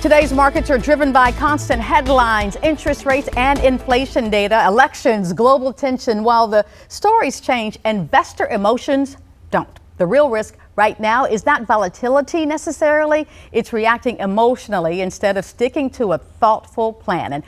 Today's markets are driven by constant headlines, interest rates, and inflation data, elections, global tension. While the stories change, investor emotions don't. The real risk right now is not volatility necessarily. It's reacting emotionally instead of sticking to a thoughtful plan. And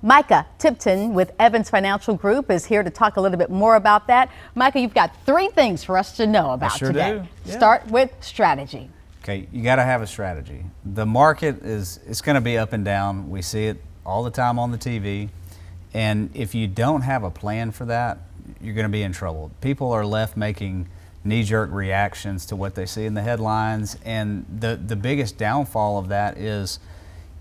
Micah Tipton with Evans Financial Group is here to talk a little bit more about that. Micah, you've got 3 things for us to know about today. Yeah. Start with strategy. Okay, you got to have a strategy. The market it's going to be up and down. We see it all the time on the TV. And if you don't have a plan for that, you're going to be in trouble. People are left making knee-jerk reactions to what they see in the headlines. And the biggest downfall of that is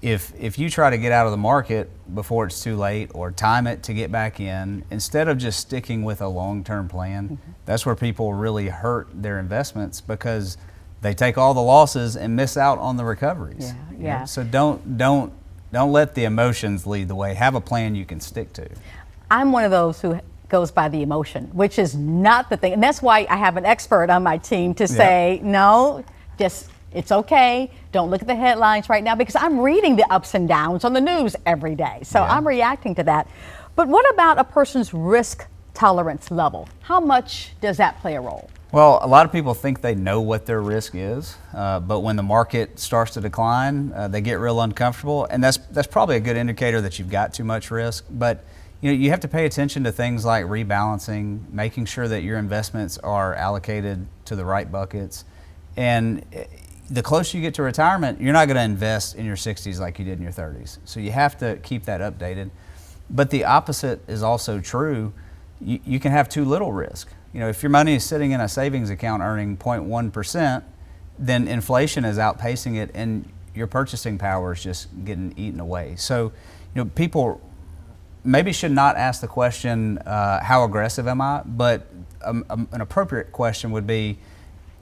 if you try to get out of the market before it's too late or time it to get back in, instead of just sticking with a long-term plan, that's where people really hurt their investments because they take all the losses and miss out on the recoveries. Yeah. So don't let the emotions lead the way. Have a plan you can stick to. I'm one of those who goes by the emotion, which is not the thing. And that's why I have an expert on my team to say, no, just it's okay. Don't look at the headlines right now because I'm reading the ups and downs on the news every day. So I'm reacting to that. But what about a person's risk tolerance level? How much does that play a role? Well, a lot of people think they know what their risk is, but when the market starts to decline, they get real uncomfortable, and that's probably a good indicator that you've got too much risk. But you have to pay attention to things like rebalancing, making sure that your investments are allocated to the right buckets, and the closer you get to retirement, you're not going to invest in your 60s like you did in your 30s. So you have to keep that updated. But the opposite is also true. You can have too little risk. If your money is sitting in a savings account earning 0.1%, then inflation is outpacing it and your purchasing power is just getting eaten away. So, people maybe should not ask the question, how aggressive am I? But an appropriate question would be,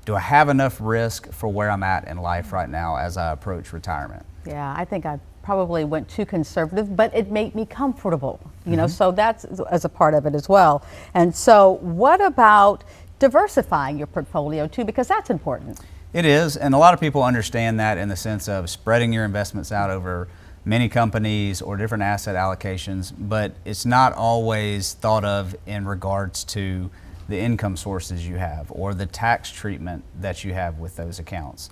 do I have enough risk for where I'm at in life right now as I approach retirement? Yeah, I think I probably went too conservative, but it made me comfortable, so that's as a part of it as well. And so what about diversifying your portfolio too, because that's important? It is, and a lot of people understand that in the sense of spreading your investments out over many companies or different asset allocations, but it's not always thought of in regards to the income sources you have or the tax treatment that you have with those accounts.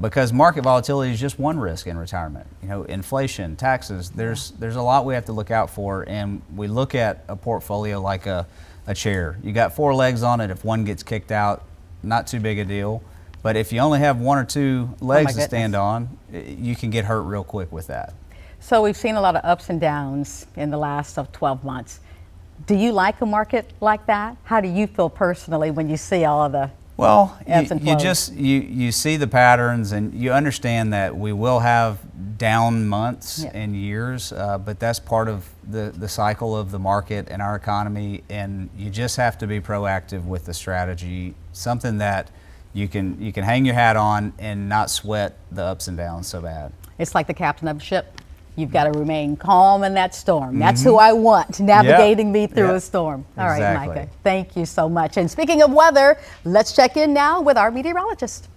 Because market volatility is just one risk in retirement. Inflation, taxes, there's a lot we have to look out for, and we look at a portfolio like a chair. You got 4 legs on it. If one gets kicked out, not too big a deal. But if you only have 1 or 2 legs to stand on, you can get hurt real quick with that. So we've seen a lot of ups and downs in the last 12 months. Do you like a market like that? How do you feel personally when you see all of the ebbs and flows? You see the patterns and you understand that we will have down months and years, but that's part of the cycle of the market and our economy, and you just have to be proactive with the strategy, something that you can hang your hat on and not sweat the ups and downs so bad. It's like the captain of a ship. You've got to remain calm in that storm. That's who I want navigating me through a storm. All right, Micah, thank you so much. And speaking of weather, let's check in now with our meteorologist.